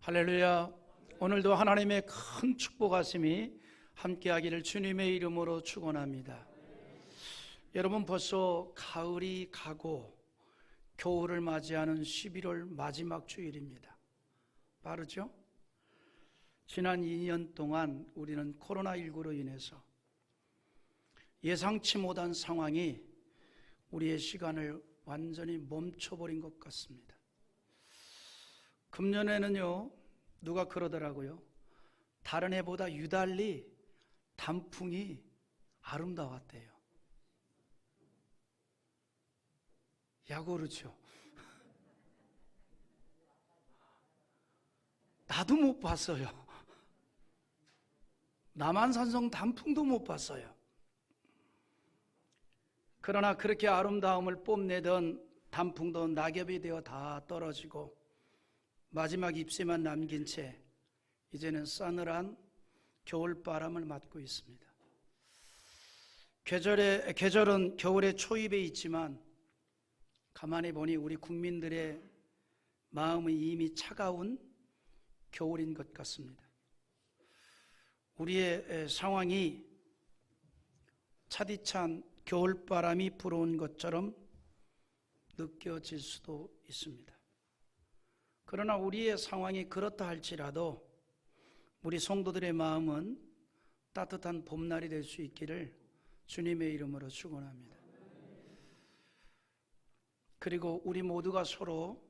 할렐루야. 오늘도 하나님의 큰 축복하심이 함께하기를 주님의 이름으로 축원합니다. 여러분, 벌써 가을이 가고 겨울을 맞이하는 11월 마지막 주일입니다. 빠르죠? 지난 2년 동안 우리는 코로나19로 인해서 예상치 못한 상황이 우리의 시간을 완전히 멈춰버린 것 같습니다. 금년에는요, 누가 그러더라고요. 다른 해보다 유달리 단풍이 아름다웠대요. 야, 그렇죠. 나도 못 봤어요. 남한산성 단풍도 못 봤어요. 그러나 그렇게 아름다움을 뽐내던 단풍도 낙엽이 되어 다 떨어지고 마지막 잎새만 남긴 채 이제는 싸늘한 겨울바람을 맞고 있습니다. 계절은 겨울의 초입에 있지만 가만히 보니 우리 국민들의 마음은 이미 차가운 겨울인 것 같습니다. 우리의 상황이 차디찬 겨울바람이 불어온 것처럼 느껴질 수도 있습니다. 그러나 우리의 상황이 그렇다 할지라도 우리 성도들의 마음은 따뜻한 봄날이 될 수 있기를 주님의 이름으로 축원합니다. 그리고 우리 모두가 서로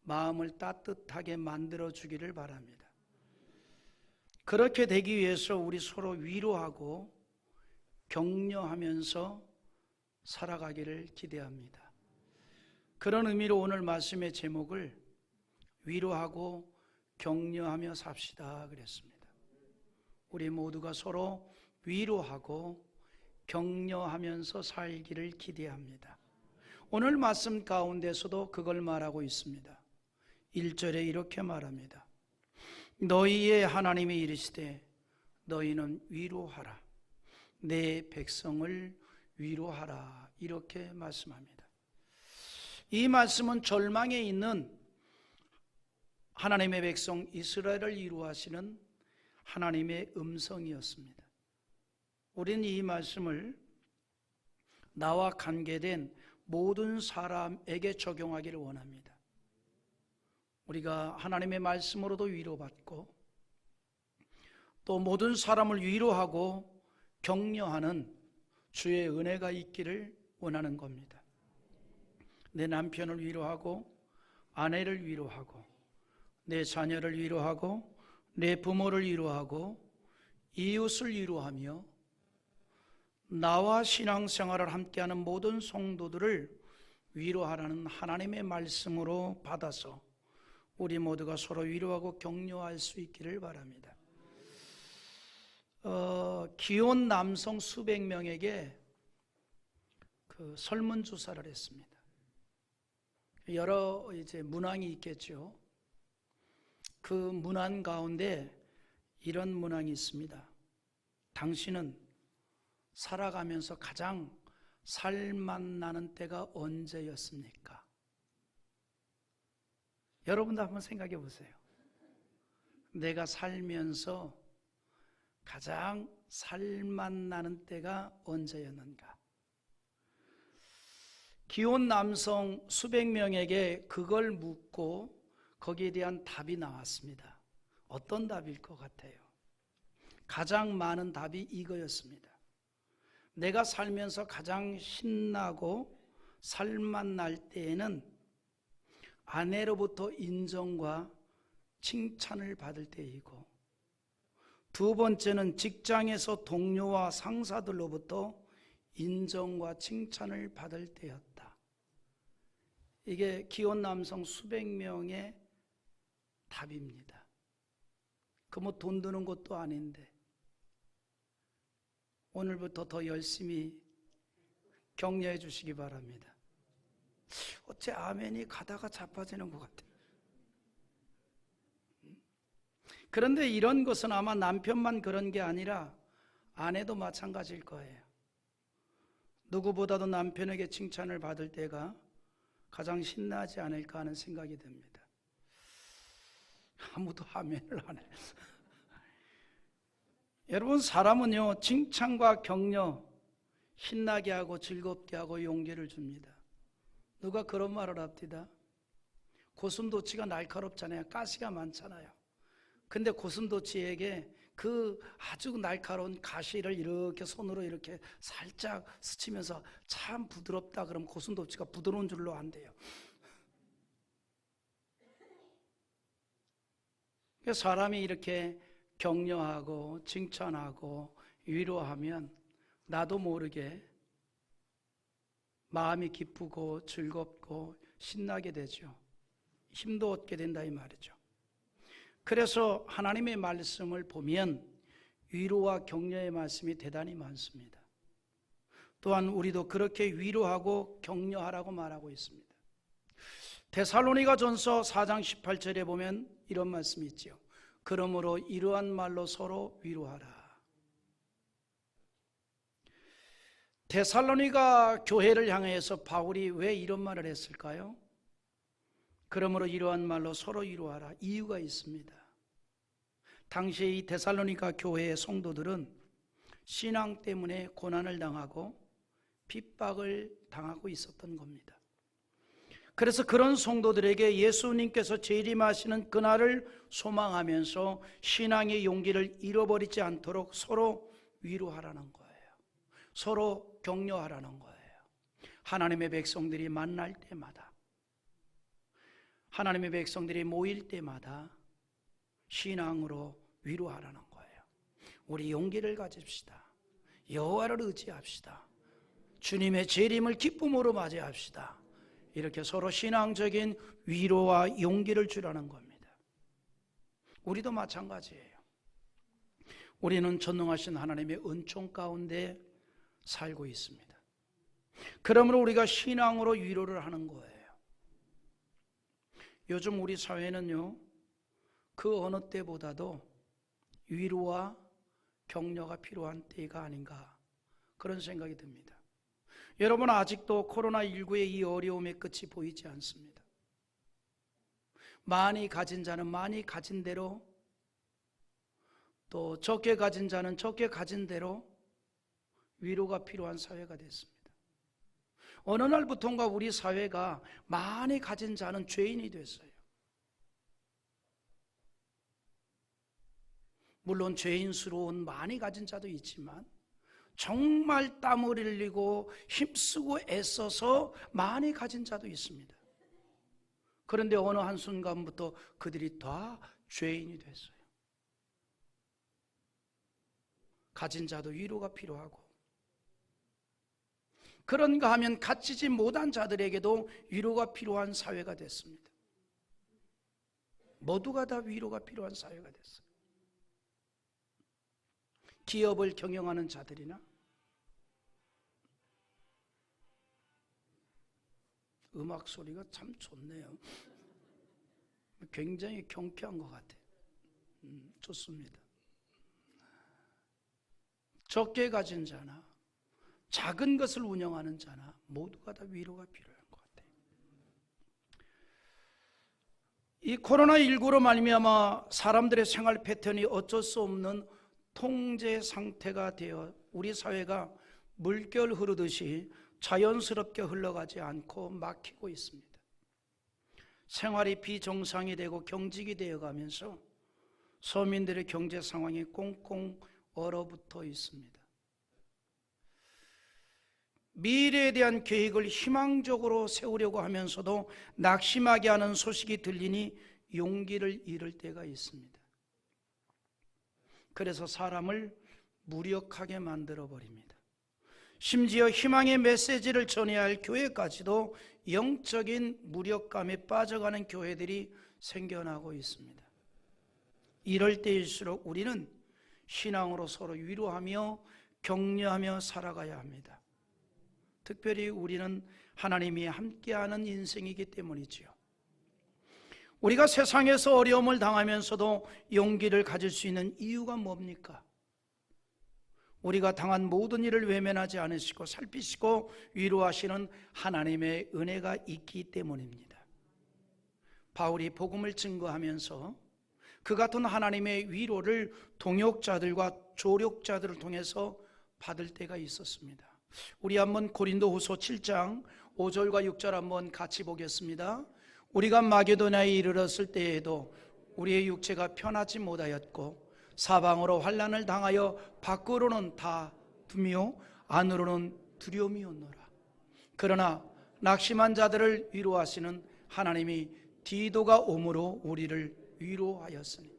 마음을 따뜻하게 만들어 주기를 바랍니다. 그렇게 되기 위해서 우리 서로 위로하고 격려하면서 살아가기를 기대합니다. 그런 의미로 오늘 말씀의 제목을 위로하고 격려하며 삽시다 그랬습니다. 우리 모두가 서로 위로하고 격려하면서 살기를 기대합니다. 오늘 말씀 가운데서도 그걸 말하고 있습니다. 1절에 이렇게 말합니다. 너희의 하나님이 이르시되 너희는 위로하라. 내 백성을 위로하라. 이렇게 말씀합니다. 이 말씀은 절망에 있는 하나님의 백성 이스라엘을 위로하시는 하나님의 음성이었습니다. 우리는 이 말씀을 나와 관계된 모든 사람에게 적용하기를 원합니다. 우리가 하나님의 말씀으로도 위로받고 또 모든 사람을 위로하고 격려하는 주의 은혜가 있기를 원하는 겁니다. 내 남편을 위로하고 아내를 위로하고 내 자녀를 위로하고 내 부모를 위로하고 이웃을 위로하며 나와 신앙생활을 함께하는 모든 성도들을 위로하라는 하나님의 말씀으로 받아서 우리 모두가 서로 위로하고 격려할 수 있기를 바랍니다. 기혼 남성 수백 명에게 설문조사를 했습니다. 여러 문항이 있겠죠. 그 문항 가운데 이런 문항이 있습니다. 당신은 살아가면서 가장 살맛 나는 때가 언제였습니까? 여러분도 한번 생각해 보세요. 내가 살면서 가장 살맛 나는 때가 언제였는가? 기혼 남성 수백 명에게 그걸 묻고 거기에 대한 답이 나왔습니다. 어떤 답일 것 같아요? 가장 많은 답이 이거였습니다. 내가 살면서 가장 신나고 살맛 날 때에는 아내로부터 인정과 칭찬을 받을 때이고, 두 번째는 직장에서 동료와 상사들로부터 인정과 칭찬을 받을 때였다. 이게 기혼 남성 수백 명의 답입니다. 뭐 돈 드는 것도 아닌데 오늘부터 더 열심히 격려해 주시기 바랍니다. 어째 아멘이 가다가 자빠지는 것 같아요. 그런데 이런 것은 아마 남편만 그런 게 아니라 아내도 마찬가지일 거예요. 누구보다도 남편에게 칭찬을 받을 때가 가장 신나지 않을까 하는 생각이 듭니다. 아무도 아멘을 안 해. 여러분, 사람은요, 칭찬과 격려, 신나게 하고 즐겁게 하고 용기를 줍니다. 누가 그런 말을 합니다. 고슴도치가 날카롭잖아요. 가시가 많잖아요. 근데 고슴도치에게 그 아주 날카로운 가시를 이렇게 손으로 이렇게 살짝 스치면서 참 부드럽다 그러면 고슴도치가 부드러운 줄로 안돼요. 사람이 이렇게 격려하고 칭찬하고 위로하면 나도 모르게 마음이 기쁘고 즐겁고 신나게 되죠. 힘도 얻게 된다 이 말이죠. 그래서 하나님의 말씀을 보면 위로와 격려의 말씀이 대단히 많습니다. 또한 우리도 그렇게 위로하고 격려하라고 말하고 있습니다. 데살로니가전서 4장 18절에 보면 이런 말씀이 있죠. 그러므로 이러한 말로 서로 위로하라. 데살로니가 교회를 향해서 바울이 왜 이런 말을 했을까요? 그러므로 이러한 말로 서로 위로하라. 이유가 있습니다. 당시 이 데살로니가 교회의 성도들은 신앙 때문에 고난을 당하고 핍박을 당하고 있었던 겁니다. 그래서 그런 성도들에게 예수님께서 재림하시는 그날을 소망하면서 신앙의 용기를 잃어버리지 않도록 서로 위로하라는 거예요. 서로 격려하라는 거예요. 하나님의 백성들이 만날 때마다, 하나님의 백성들이 모일 때마다 신앙으로 위로하라는 거예요. 우리 용기를 가집시다. 여호와를 의지합시다. 주님의 재림을 기쁨으로 맞이합시다. 이렇게 서로 신앙적인 위로와 용기를 주라는 겁니다. 우리도 마찬가지예요. 우리는 전능하신 하나님의 은총 가운데 살고 있습니다. 그러므로 우리가 신앙으로 위로를 하는 거예요. 요즘 우리 사회는요, 그 어느 때보다도 위로와 격려가 필요한 때가 아닌가 그런 생각이 듭니다. 여러분, 아직도 코로나19의 이 어려움의 끝이 보이지 않습니다. 많이 가진 자는 많이 가진 대로, 또 적게 가진 자는 적게 가진 대로 위로가 필요한 사회가 됐습니다. 어느 날부터인가 우리 사회가 많이 가진 자는 죄인이 됐어요. 물론 죄인스러운 많이 가진 자도 있지만 정말 땀을 흘리고 힘쓰고 애써서 많이 가진 자도 있습니다. 그런데 어느 한순간부터 그들이 다 죄인이 됐어요. 가진 자도 위로가 필요하고, 그런가 하면 갖추지 못한 자들에게도 위로가 필요한 사회가 됐습니다. 모두가 다 위로가 필요한 사회가 됐어요. 기업을 경영하는 자들이나 음악 소리가 참 좋네요. 굉장히 경쾌한 것 같아요. 좋습니다. 적게 가진 자나 작은 것을 운영하는 자나 모두가 다 위로가 필요한 것 같아요. 이 코로나19로 말미암아 사람들의 생활 패턴이 어쩔 수 없는 통제 상태가 되어 우리 사회가 물결 흐르듯이 자연스럽게 흘러가지 않고 막히고 있습니다. 생활이 비정상이 되고 경직이 되어가면서 서민들의 경제 상황이 꽁꽁 얼어붙어 있습니다. 미래에 대한 계획을 희망적으로 세우려고 하면서도 낙심하게 하는 소식이 들리니 용기를 잃을 때가 있습니다. 그래서 사람을 무력하게 만들어 버립니다. 심지어 희망의 메시지를 전해야 할 교회까지도 영적인 무력감에 빠져가는 교회들이 생겨나고 있습니다. 이럴 때일수록 우리는 신앙으로 서로 위로하며 격려하며 살아가야 합니다. 특별히 우리는 하나님이 함께하는 인생이기 때문이지요. 우리가 세상에서 어려움을 당하면서도 용기를 가질 수 있는 이유가 뭡니까? 우리가 당한 모든 일을 외면하지 않으시고 살피시고 위로하시는 하나님의 은혜가 있기 때문입니다. 바울이 복음을 증거하면서 그 같은 하나님의 위로를 동역자들과 조력자들을 통해서 받을 때가 있었습니다. 우리 한번 고린도후서 7장 5절과 6절 한번 같이 보겠습니다. 우리가 마게도냐에 이르렀을 때에도 우리의 육체가 편하지 못하였고 사방으로 환난을 당하여 밖으로는 다투며 안으로는 두려움이었노라. 그러나 낙심한 자들을 위로하시는 하나님이 디도가 오므로 우리를 위로하였으니.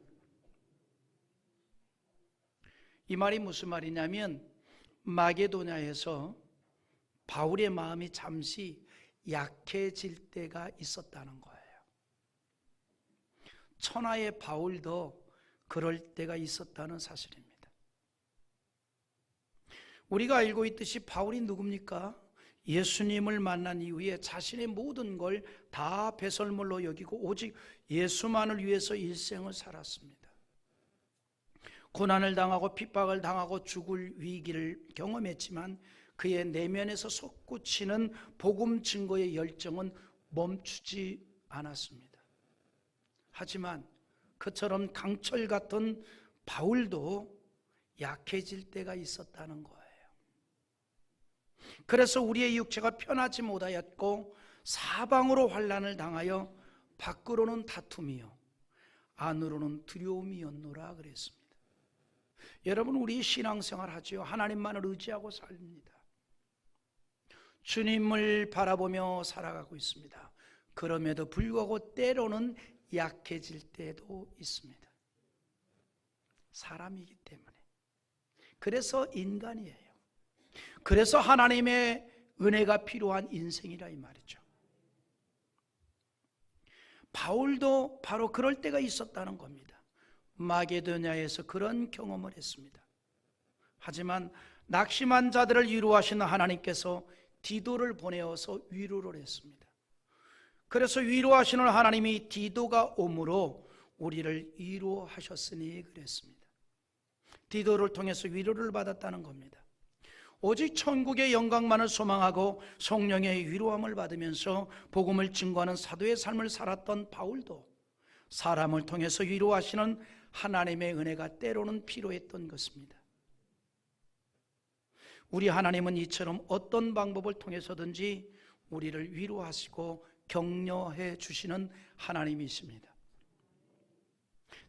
이 말이 무슨 말이냐면 마게도냐에서 바울의 마음이 잠시 약해질 때가 있었다는 거예요. 천하의 바울도 그럴 때가 있었다는 사실입니다. 우리가 알고 있듯이 바울이 누굽니까? 예수님을 만난 이후에 자신의 모든 걸 다 배설물로 여기고 오직 예수만을 위해서 일생을 살았습니다. 고난을 당하고 핍박을 당하고 죽을 위기를 경험했지만 그의 내면에서 솟구치는 복음 증거의 열정은 멈추지 않았습니다. 하지만 그처럼 강철 같은 바울도 약해질 때가 있었다는 거예요. 그래서 우리의 육체가 편하지 못하였고 사방으로 환난을 당하여 밖으로는 다툼이요 안으로는 두려움이었노라 그랬습니다. 여러분, 우리 신앙생활 하지요. 하나님만을 의지하고 삽니다. 주님을 바라보며 살아가고 있습니다. 그럼에도 불구하고 때로는 약해질 때도 있습니다. 사람이기 때문에. 그래서 인간이에요. 그래서 하나님의 은혜가 필요한 인생이라 이 말이죠. 바울도 바로 그럴 때가 있었다는 겁니다. 마게도냐에서 그런 경험을 했습니다. 하지만 낙심한 자들을 위로하시는 하나님께서 디도를 보내어서 위로를 했습니다. 그래서 위로하시는 하나님이 디도가 오므로 우리를 위로하셨으니 그랬습니다. 디도를 통해서 위로를 받았다는 겁니다. 오직 천국의 영광만을 소망하고 성령의 위로함을 받으면서 복음을 증거하는 사도의 삶을 살았던 바울도 사람을 통해서 위로하시는 하나님의 은혜가 때로는 필요했던 것입니다. 우리 하나님은 이처럼 어떤 방법을 통해서든지 우리를 위로하시고 격려해 주시는 하나님이십니다.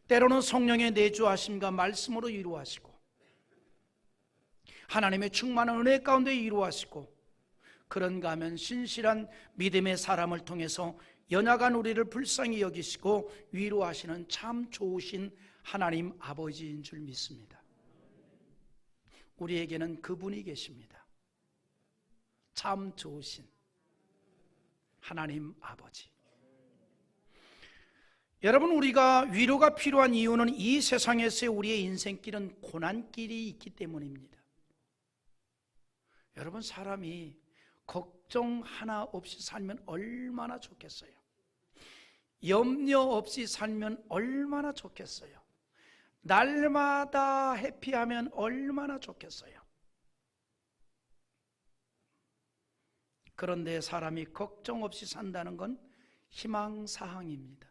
때로는 성령의 내주하심과 말씀으로 위로하시고 하나님의 충만한 은혜 가운데 위로하시고 그런가 하면 신실한 믿음의 사람을 통해서 연약한 우리를 불쌍히 여기시고 위로하시는 참 좋으신 하나님 아버지인 줄 믿습니다. 우리에게는 그분이 계십니다. 참 좋으신 하나님 아버지. 여러분, 우리가 위로가 필요한 이유는 이 세상에서의 우리의 인생길은 고난길이 있기 때문입니다. 여러분, 사람이 걱정 하나 없이 살면 얼마나 좋겠어요. 염려 없이 살면 얼마나 좋겠어요. 날마다 해피하면 얼마나 좋겠어요. 그런데 사람이 걱정 없이 산다는 건 희망사항입니다.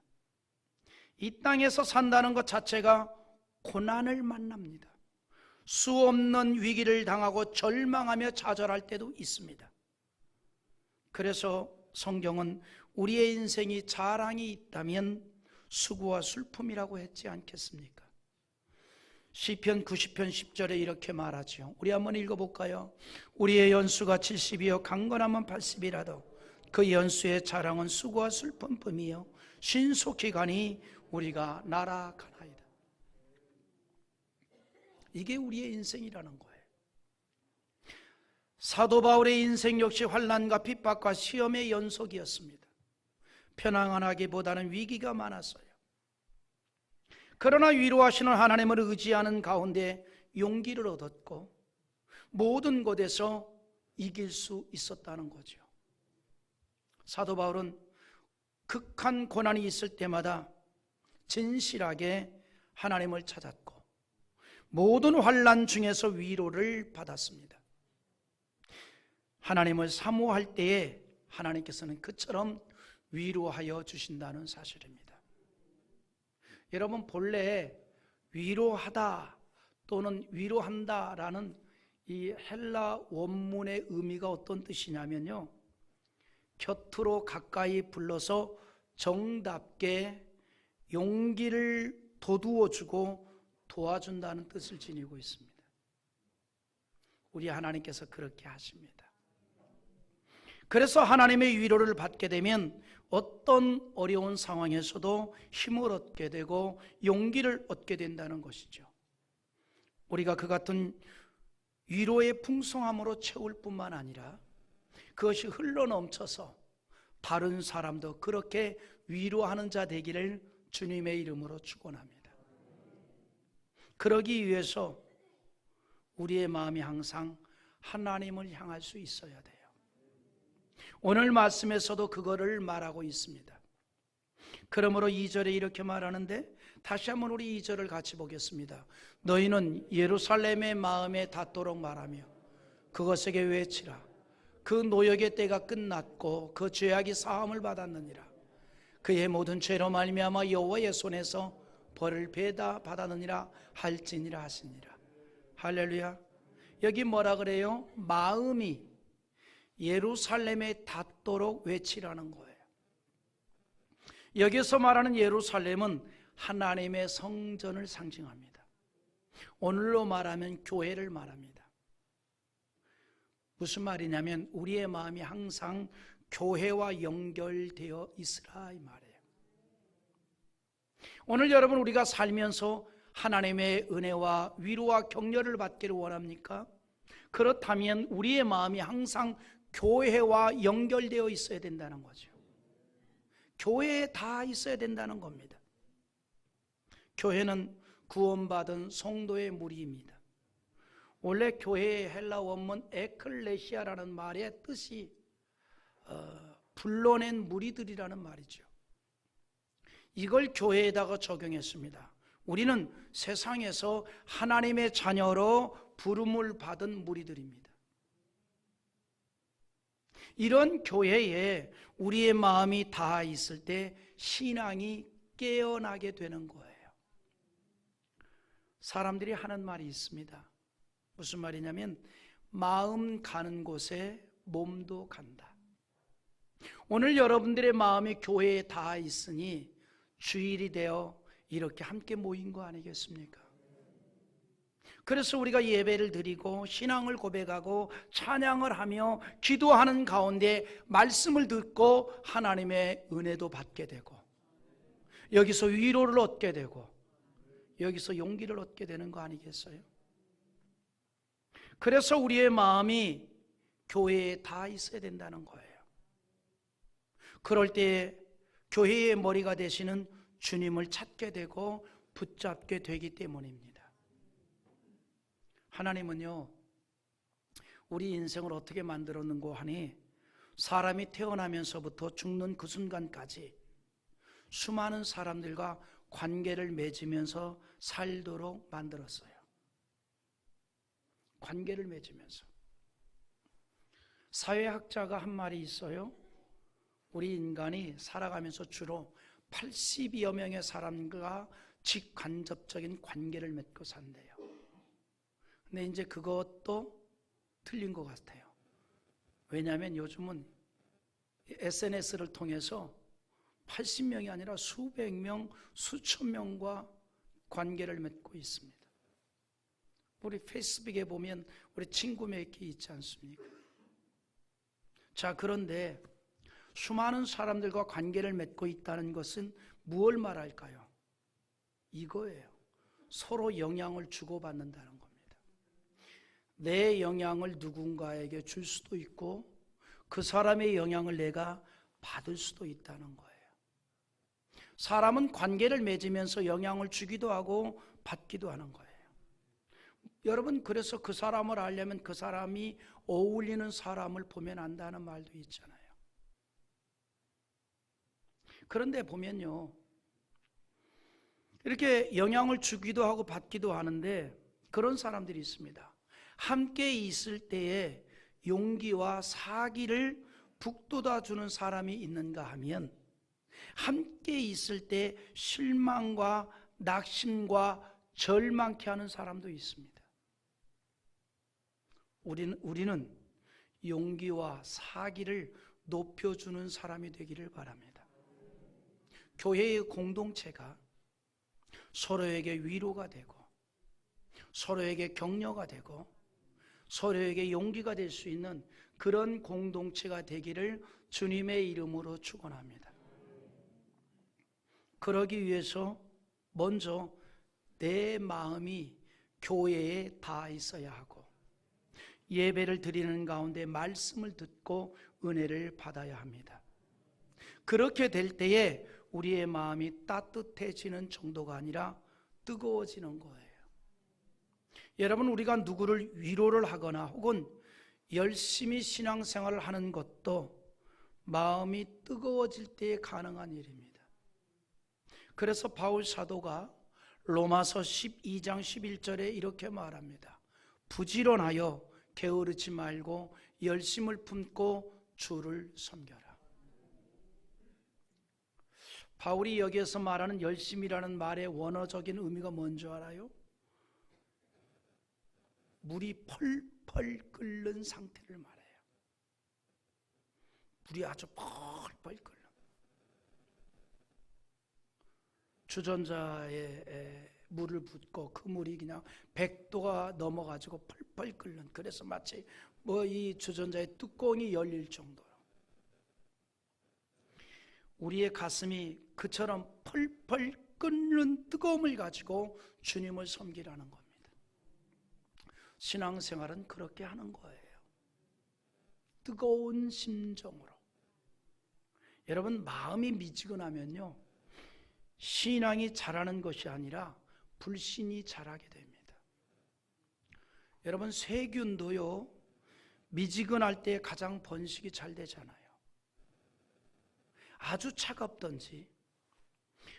이 땅에서 산다는 것 자체가 고난을 만납니다. 수 없는 위기를 당하고 절망하며 좌절할 때도 있습니다. 그래서 성경은 우리의 인생이 자랑이 있다면 수고와 슬픔이라고 했지 않겠습니까? 시편 90편 10절에 이렇게 말하죠. 우리 한번 읽어볼까요? 우리의 연수가 70이요 강건하면 80이라도 그 연수의 자랑은 수고와 슬픔뿐이요 신속히 가니 우리가 날아가나이다. 이게 우리의 인생이라는 거예요. 사도 바울의 인생 역시 환난과 핍박과 시험의 연속이었습니다. 편안하기보다는 위기가 많았어요. 그러나 위로하시는 하나님을 의지하는 가운데 용기를 얻었고 모든 곳에서 이길 수 있었다는 거죠. 사도 바울은 극한 고난이 있을 때마다 진실하게 하나님을 찾았고 모든 환난 중에서 위로를 받았습니다. 하나님을 사모할 때에 하나님께서는 그처럼 위로하여 주신다는 사실입니다. 여러분 본래 위로하다 또는 위로한다라는 이 헬라 원문의 의미가 어떤 뜻이냐면요, 곁으로 가까이 불러서 정답게 용기를 돋우어주고 도와준다는 뜻을 지니고 있습니다. 우리 하나님께서 그렇게 하십니다. 그래서 하나님의 위로를 받게 되면 어떤 어려운 상황에서도 힘을 얻게 되고 용기를 얻게 된다는 것이죠. 우리가 그 같은 위로의 풍성함으로 채울 뿐만 아니라 그것이 흘러넘쳐서 다른 사람도 그렇게 위로하는 자 되기를 주님의 이름으로 축원합니다. 그러기 위해서 우리의 마음이 항상 하나님을 향할 수 있어야 돼요. 오늘 말씀에서도 그거를 말하고 있습니다. 그러므로 2절에 이렇게 말하는데, 다시 한번 우리 2절을 같이 보겠습니다. 너희는 예루살렘의 마음에 닿도록 말하며 그것에게 외치라. 그 노역의 때가 끝났고 그 죄악이 사함을 받았느니라. 그의 모든 죄로 말미암아 여호와의 손에서 벌을 받았느니라 할지니라 하시니라. 할렐루야. 여기 뭐라 그래요? 마음이 예루살렘에 닿도록 외치라는 거예요. 여기서 말하는 예루살렘은 하나님의 성전을 상징합니다. 오늘로 말하면 교회를 말합니다. 무슨 말이냐면 우리의 마음이 항상 교회와 연결되어 있으라 이 말이에요. 오늘 여러분, 우리가 살면서 하나님의 은혜와 위로와 격려를 받기를 원합니까? 그렇다면 우리의 마음이 항상 교회와 연결되어 있어야 된다는 거죠. 교회에 다 있어야 된다는 겁니다. 교회는 구원받은 성도의 무리입니다. 원래 교회의 헬라 원문 에클레시아라는 말의 뜻이 불러낸 무리들이라는 말이죠. 이걸 교회에다가 적용했습니다. 우리는 세상에서 하나님의 자녀로 부름을 받은 무리들입니다. 이런 교회에 우리의 마음이 닿아 있을 때 신앙이 깨어나게 되는 거예요. 사람들이 하는 말이 있습니다. 무슨 말이냐면 마음 가는 곳에 몸도 간다. 오늘 여러분들의 마음이 교회에 닿아 있으니 주일이 되어 이렇게 함께 모인 거 아니겠습니까? 그래서 우리가 예배를 드리고 신앙을 고백하고 찬양을 하며 기도하는 가운데 말씀을 듣고 하나님의 은혜도 받게 되고 여기서 위로를 얻게 되고 여기서 용기를 얻게 되는 거 아니겠어요? 그래서 우리의 마음이 교회에 다 있어야 된다는 거예요. 그럴 때 교회의 머리가 되시는 주님을 찾게 되고 붙잡게 되기 때문입니다. 하나님은요, 우리 인생을 어떻게 만들었는고 하니 사람이 태어나면서부터 죽는 그 순간까지 수많은 사람들과 관계를 맺으면서 살도록 만들었어요. 관계를 맺으면서. 사회학자가 한 말이 있어요. 우리 인간이 살아가면서 주로 80여 명의 사람과 직간접적인 관계를 맺고 산대요. 근데 이제 그것도 틀린 것 같아요. 왜냐하면 요즘은 SNS를 통해서 80명이 아니라 수백 명, 수천 명과 관계를 맺고 있습니다. 우리 페이스북에 보면 우리 친구 맺기 있지 않습니까? 자, 그런데 수많은 사람들과 관계를 맺고 있다는 것은 무엇을 말할까요? 이거예요. 서로 영향을 주고받는다는 겁니다. 내 영향을 누군가에게 줄 수도 있고 그 사람의 영향을 내가 받을 수도 있다는 거예요. 사람은 관계를 맺으면서 영향을 주기도 하고 받기도 하는 거예요. 여러분, 그래서 그 사람을 알려면 그 사람이 어울리는 사람을 보면 안다는 말도 있잖아요. 그런데 보면요, 이렇게 영향을 주기도 하고 받기도 하는데 그런 사람들이 있습니다. 함께 있을 때에 용기와 사기를 북돋아주는 사람이 있는가 하면 함께 있을 때 실망과 낙심과 절망케 하는 사람도 있습니다. 우리는 용기와 사기를 높여주는 사람이 되기를 바랍니다. 교회의 공동체가 서로에게 위로가 되고 서로에게 격려가 되고 서로에게 용기가 될 수 있는 그런 공동체가 되기를 주님의 이름으로 축원합니다. 그러기 위해서 먼저 내 마음이 교회에 닿아 있어야 하고 예배를 드리는 가운데 말씀을 듣고 은혜를 받아야 합니다. 그렇게 될 때에 우리의 마음이 따뜻해지는 정도가 아니라 뜨거워지는 거예요. 여러분, 우리가 누구를 위로를 하거나 혹은 열심히 신앙생활을 하는 것도 마음이 뜨거워질 때에 가능한 일입니다. 그래서 바울 사도가 로마서 12장 11절에 이렇게 말합니다. 부지런하여 게으르지 말고 열심을 품고 주를 섬겨라. 바울이 여기에서 말하는 열심이라는 말의 원어적인 의미가 뭔지 알아요? 물이 펄펄 끓는 상태를 말해요. 물이 아주 펄펄 끓는. 주전자에 물을 붓고 그 물이 그냥 100도가 넘어가지고 펄펄 끓는. 그래서 마치 이 주전자의 뚜껑이 열릴 정도로. 우리의 가슴이 그처럼 펄펄 끓는 뜨거움을 가지고 주님을 섬기라는 겁니다. 신앙생활은 그렇게 하는 거예요. 뜨거운 심정으로. 여러분, 마음이 미지근하면요, 신앙이 자라는 것이 아니라 불신이 자라게 됩니다. 여러분, 세균도요, 미지근할 때 가장 번식이 잘 되잖아요. 아주 차갑던지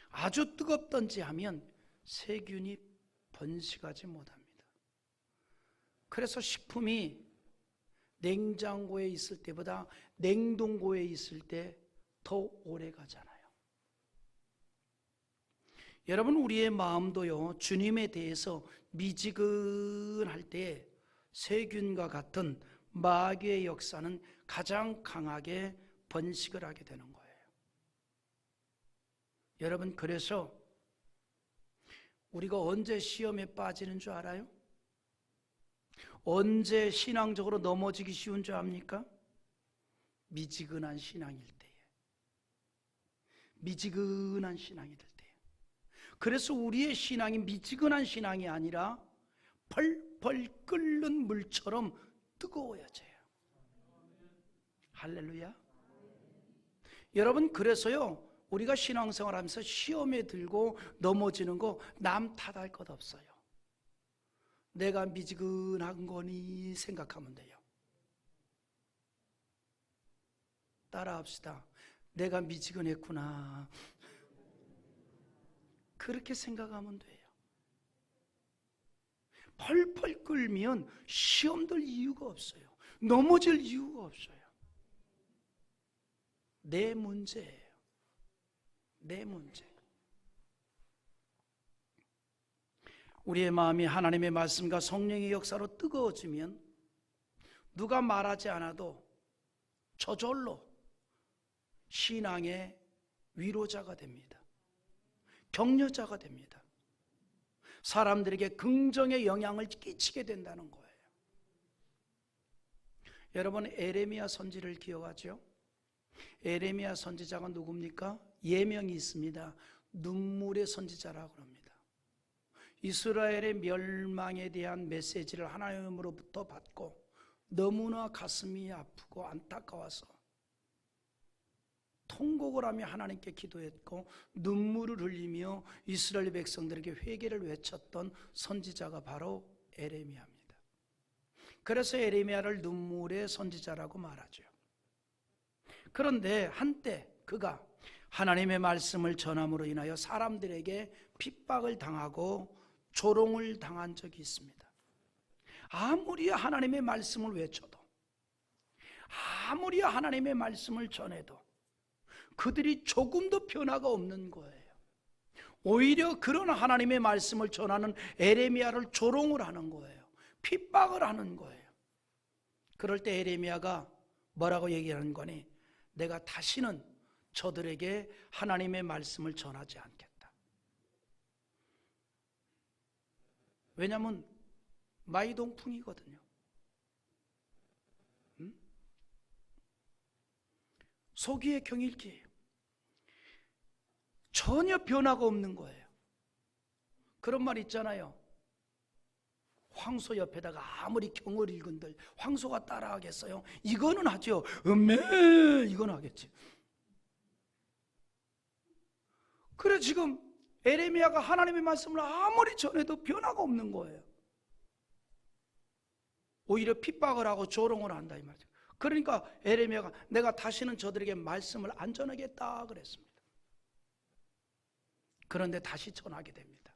아주 뜨겁던지 하면 세균이 번식하지 못합니다. 그래서 식품이 냉장고에 있을 때보다 냉동고에 있을 때 더 오래 가잖아요. 여러분, 우리의 마음도요, 주님에 대해서 미지근할 때 세균과 같은 마귀의 역사는 가장 강하게 번식을 하게 되는 거예요. 여러분, 그래서 우리가 언제 시험에 빠지는 줄 알아요? 언제 신앙적으로 넘어지기 쉬운 줄 압니까? 미지근한 신앙일 때에. 미지근한 신앙이 될 때에. 그래서 우리의 신앙이 미지근한 신앙이 아니라 펄펄 끓는 물처럼 뜨거워야져요. 할렐루야. 여러분, 그래서요, 우리가 신앙생활 하면서 시험에 들고 넘어지는 거 남 탓할 것 없어요. 내가 미지근한 거니 생각하면 돼요. 따라합시다. 내가 미지근했구나. 그렇게 생각하면 돼요. 펄펄 끓면 시험 들 이유가 없어요. 넘어질 이유가 없어요. 내 문제예요. 내 문제. 우리의 마음이 하나님의 말씀과 성령의 역사로 뜨거워지면 누가 말하지 않아도 저절로 신앙의 위로자가 됩니다. 격려자가 됩니다. 사람들에게 긍정의 영향을 끼치게 된다는 거예요. 여러분, 에레미야 선지를 기억하죠? 에레미야 선지자가 누굽니까? 예명이 있습니다. 눈물의 선지자라고 합니다. 이스라엘의 멸망에 대한 메시지를 하나님으로부터 받고 너무나 가슴이 아프고 안타까워서 통곡을 하며 하나님께 기도했고 눈물을 흘리며 이스라엘 백성들에게 회개를 외쳤던 선지자가 바로 에레미야입니다. 그래서 에레미야를 눈물의 선지자라고 말하죠. 그런데 한때 그가 하나님의 말씀을 전함으로 인하여 사람들에게 핍박을 당하고 조롱을 당한 적이 있습니다. 아무리 하나님의 말씀을 외쳐도, 아무리 하나님의 말씀을 전해도 그들이 조금도 변화가 없는 거예요. 오히려 그런 하나님의 말씀을 전하는 에레미야를 조롱을 하는 거예요. 핍박을 하는 거예요. 그럴 때 에레미야가 뭐라고 얘기하는 거니? 내가 다시는 저들에게 하나님의 말씀을 전하지 않겠다. 왜냐하면 마이동풍이거든요. 소기의 경일기예요. 전혀 변화가 없는 거예요. 그런 말 있잖아요. 황소 옆에다가 아무리 경을 읽은들 황소가 따라하겠어요? 이거는 하죠. 이건 하겠지. 그래 지금 에레미야가 하나님의 말씀을 아무리 전해도 변화가 없는 거예요. 오히려 핍박을 하고 조롱을 한다 이 말이죠. 그러니까 에레미야가 내가 다시는 저들에게 말씀을 안 전하겠다 그랬습니다. 그런데 다시 전하게 됩니다.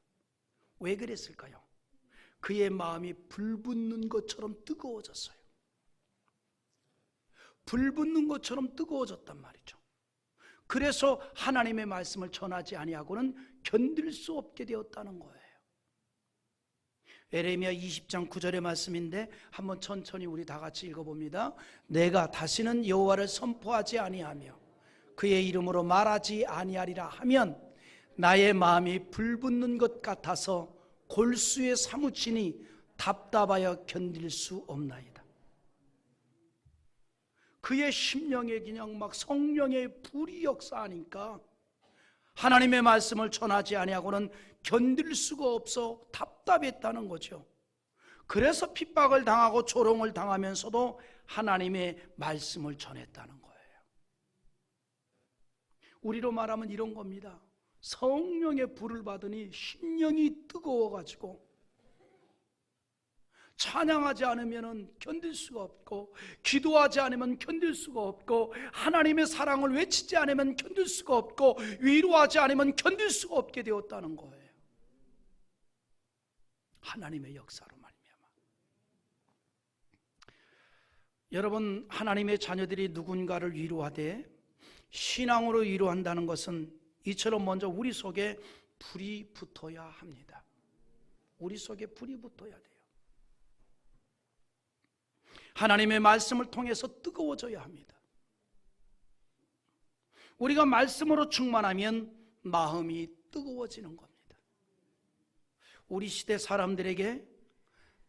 왜 그랬을까요? 그의 마음이 불 붙는 것처럼 뜨거워졌어요. 불 붙는 것처럼 뜨거워졌단 말이죠. 그래서 하나님의 말씀을 전하지 아니하고는 견딜 수 없게 되었다는 거예요. 에레미야 20장 9절의 말씀인데 한번 천천히 우리 다 같이 읽어봅니다. 내가 다시는 여호와를 선포하지 아니하며 그의 이름으로 말하지 아니하리라 하면 나의 마음이 불 붙는 것 같아서 골수에 사무치니 답답하여 견딜 수 없나이다. 그의 심령에 그냥 막 성령의 불이 역사하니까 하나님의 말씀을 전하지 아니하고는 견딜 수가 없어 답답했다는 거죠. 그래서 핍박을 당하고 조롱을 당하면서도 하나님의 말씀을 전했다는 거예요. 우리로 말하면 이런 겁니다. 성령의 불을 받으니 심령이 뜨거워가지고 찬양하지 않으면 견딜 수가 없고 기도하지 않으면 견딜 수가 없고 하나님의 사랑을 외치지 않으면 견딜 수가 없고 위로하지 않으면 견딜 수가 없게 되었다는 거예요. 하나님의 역사로 말미암아. 여러분, 하나님의 자녀들이 누군가를 위로하되 신앙으로 위로한다는 것은 이처럼 먼저 우리 속에 불이 붙어야 합니다. 우리 속에 불이 붙어야 돼요. 하나님의 말씀을 통해서 뜨거워져야 합니다. 우리가 말씀으로 충만하면 마음이 뜨거워지는 겁니다. 우리 시대 사람들에게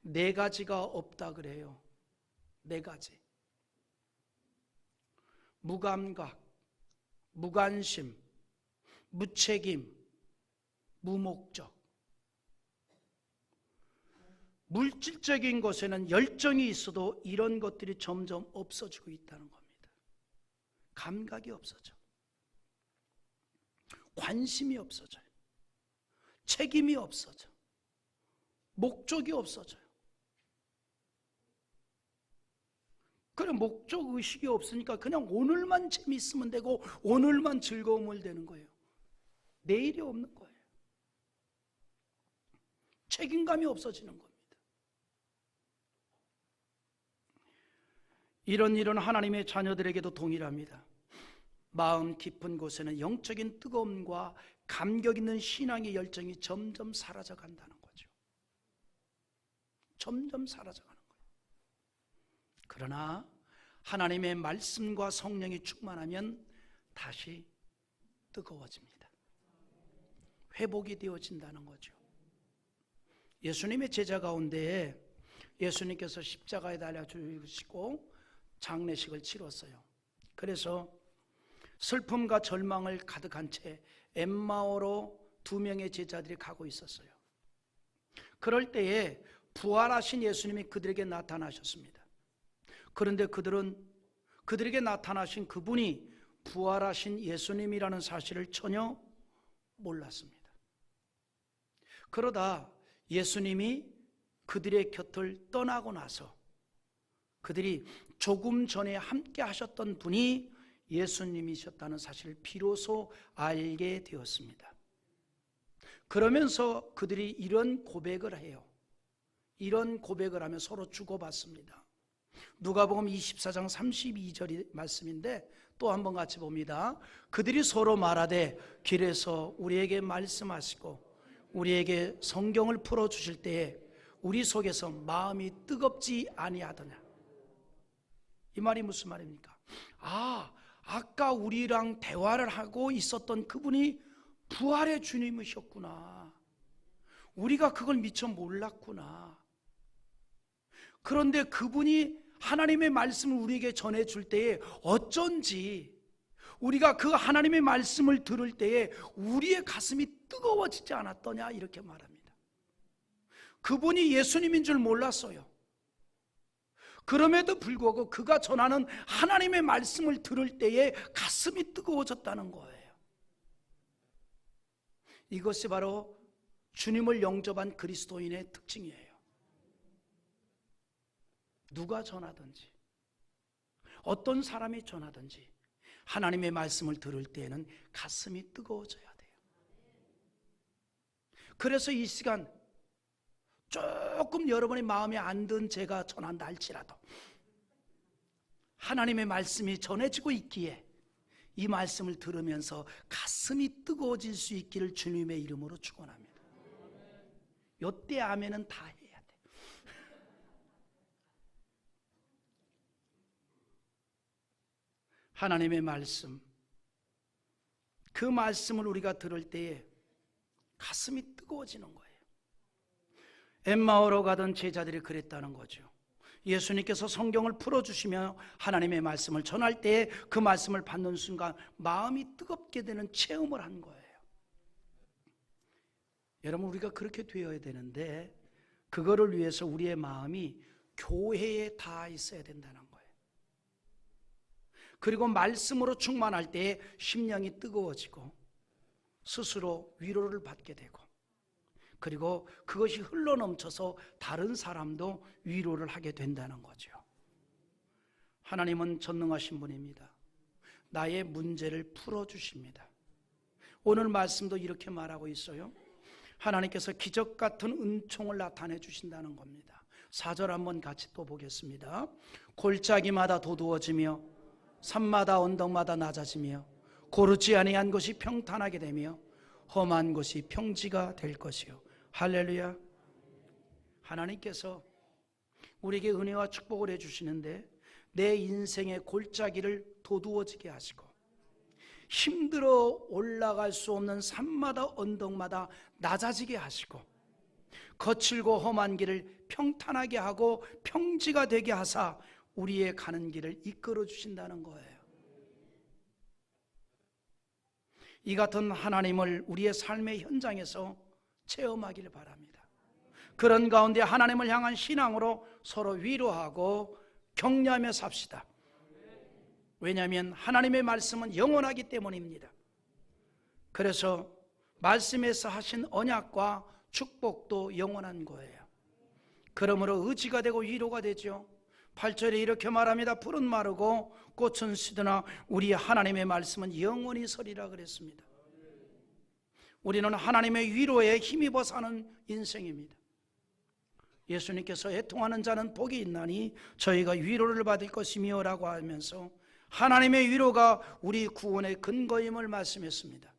네 가지가 없다 그래요. 네 가지. 무감각, 무관심, 무책임, 무목적. 물질적인 것에는 열정이 있어도 이런 것들이 점점 없어지고 있다는 겁니다. 감각이 없어져. 관심이 없어져요. 책임이 없어져. 목적이 없어져요. 그래, 목적 의식이 없으니까 그냥 오늘만 재미있으면 되고 오늘만 즐거움을 되는 거예요. 내일이 없는 거예요. 책임감이 없어지는 겁니다. 이런 일은 하나님의 자녀들에게도 동일합니다. 마음 깊은 곳에는 영적인 뜨거움과 감격 있는 신앙의 열정이 점점 사라져 간다는 거죠. 점점 사라져 가는 거예요. 그러나 하나님의 말씀과 성령이 충만하면 다시 뜨거워집니다. 회복이 되어진다는 거죠. 예수님의 제자 가운데 예수님께서 십자가에 달려 죽으시고 장례식을 치렀어요. 그래서 슬픔과 절망을 가득한 채 엠마오로 2명의 제자들이 가고 있었어요. 그럴 때에 부활하신 예수님이 그들에게 나타나셨습니다. 그런데 그들은 그들에게 나타나신 그분이 부활하신 예수님이라는 사실을 전혀 몰랐습니다. 그러다 예수님이 그들의 곁을 떠나고 나서 그들이 조금 전에 함께 하셨던 분이 예수님이셨다는 사실을 비로소 알게 되었습니다. 그러면서 그들이 이런 고백을 해요. 이런 고백을 하며 서로 주고받습니다. 누가복음 24장 32절이 말씀인데 또 한번 같이 봅니다. 그들이 서로 말하되 길에서 우리에게 말씀하시고 우리에게 성경을 풀어주실 때에 우리 속에서 마음이 뜨겁지 아니하더냐. 이 말이 무슨 말입니까? 아까 우리랑 대화를 하고 있었던 그분이 부활의 주님이셨구나. 우리가 그걸 미처 몰랐구나. 그런데 그분이 하나님의 말씀을 우리에게 전해줄 때에 어쩐지 우리가 그 하나님의 말씀을 들을 때에 우리의 가슴이 뜨거워지지 않았더냐, 이렇게 말합니다. 그분이 예수님인 줄 몰랐어요. 그럼에도 불구하고 그가 전하는 하나님의 말씀을 들을 때에 가슴이 뜨거워졌다는 거예요. 이것이 바로 주님을 영접한 그리스도인의 특징이에요. 누가 전하든지 어떤 사람이 전하든지 하나님의 말씀을 들을 때에는 가슴이 뜨거워져야 돼요. 그래서 이 시간 조금 여러분의 마음에 안 든 제가 전한다 할지라도 하나님의 말씀이 전해지고 있기에 이 말씀을 들으면서 가슴이 뜨거워질 수 있기를 주님의 이름으로 축원합니다. 요때 아멘은 다 해야 돼. 하나님의 말씀, 그 말씀을 우리가 들을 때에 가슴이 뜨거워지는 거예요. 엠마오로 가던 제자들이 그랬다는 거죠. 예수님께서 성경을 풀어주시며 하나님의 말씀을 전할 때에 그 말씀을 받는 순간 마음이 뜨겁게 되는 체험을 한 거예요. 여러분, 우리가 그렇게 되어야 되는데 그거를 위해서 우리의 마음이 교회에 닿아 있어야 된다는 거예요. 그리고 말씀으로 충만할 때에 심령이 뜨거워지고 스스로 위로를 받게 되고, 그리고 그것이 흘러넘쳐서 다른 사람도 위로를 하게 된다는 거죠. 하나님은 전능하신 분입니다. 나의 문제를 풀어주십니다. 오늘 말씀도 이렇게 말하고 있어요. 하나님께서 기적 같은 은총을 나타내 주신다는 겁니다. 4절 한번 같이 또 보겠습니다. 골짜기마다 도두어지며 산마다 언덕마다 낮아지며 고르지 아니한 것이 평탄하게 되며 험한 것이 평지가 될 것이요. 할렐루야. 하나님께서 우리에게 은혜와 축복을 해주시는데 내 인생의 골짜기를 도두어지게 하시고 힘들어 올라갈 수 없는 산마다 언덕마다 낮아지게 하시고 거칠고 험한 길을 평탄하게 하고 평지가 되게 하사 우리의 가는 길을 이끌어 주신다는 거예요. 이 같은 하나님을 우리의 삶의 현장에서 체험하기를 바랍니다. 그런 가운데 하나님을 향한 신앙으로 서로 위로하고 격려하며 삽시다. 왜냐하면 하나님의 말씀은 영원하기 때문입니다. 그래서 말씀에서 하신 언약과 축복도 영원한 거예요. 그러므로 의지가 되고 위로가 되죠. 8절에 이렇게 말합니다. 풀은 마르고 꽃은 시드나 우리 하나님의 말씀은 영원히 서리라 그랬습니다. 우리는 하나님의 위로에 힘입어 사는 인생입니다. 예수님께서 애통하는 자는 복이 있나니 저희가 위로를 받을 것이며 라고 하면서 하나님의 위로가 우리 구원의 근거임을 말씀했습니다.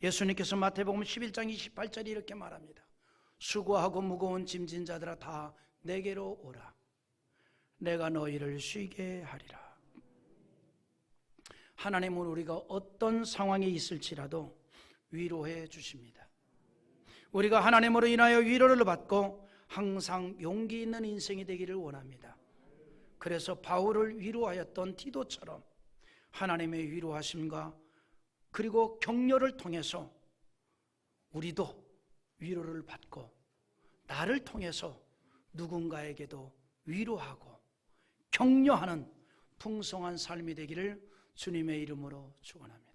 예수님께서 마태복음 11장 28절에 이렇게 말합니다. 수고하고 무거운 짐진 자들아 다 내게로 오라. 내가 너희를 쉬게 하리라. 하나님은 우리가 어떤 상황에 있을지라도 위로해 주십니다. 우리가 하나님으로 인하여 위로를 받고 항상 용기 있는 인생이 되기를 원합니다. 그래서 바울을 위로하였던 디도처럼 하나님의 위로하심과 그리고 격려를 통해서 우리도 위로를 받고 나를 통해서 누군가에게도 위로하고 격려하는 풍성한 삶이 되기를 주님의 이름으로 축원합니다.